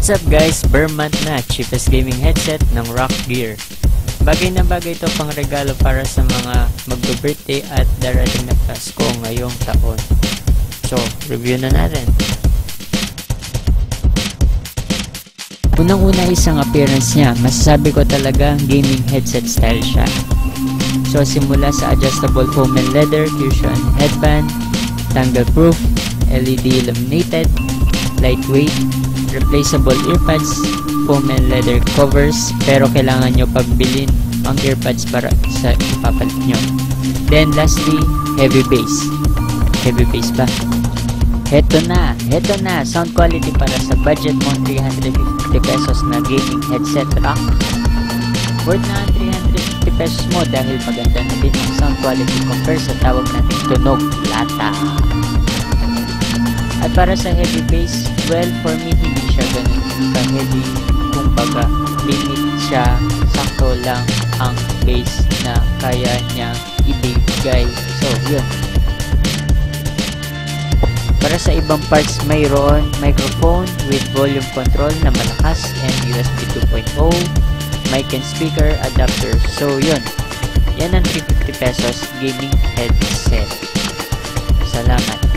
What's up guys, Bermant na, cheapest gaming headset ng Rock Gear. Bagay na bagay ito pang regalo para sa mga magbe-birthday at darating na Pasko ngayong taon. So, review na natin. Unang-una isang appearance niya, masasabi ko talaga gaming headset style siya. So, simula sa adjustable foam and leather, fusion headband, tangle proof, LED illuminated, lightweight, replaceable earpads, foam and leather covers, pero kailangan nyo pagbilin ang earpads para sa ipapalit nyo. Then lastly, heavy bass. Heavy bass ba? Heto na, sound quality para sa budget mo 350 pesos na gaming headset rock. Worth na ang 350 pesos mo dahil maganda na din ang sound quality compare sa tawag nating tunog lata. At para sa heavy bass, well, for me, hindi siya ganun ka-heavy. Kumbaga, limit siya, sakto lang ang bass na kaya niya ibigay. So, yun. Para sa ibang parts, mayroon microphone with volume control na malakas and USB 2.0, mic and speaker adapter. So, yun. Yan ang 350 pesos gaming headset. Salamat.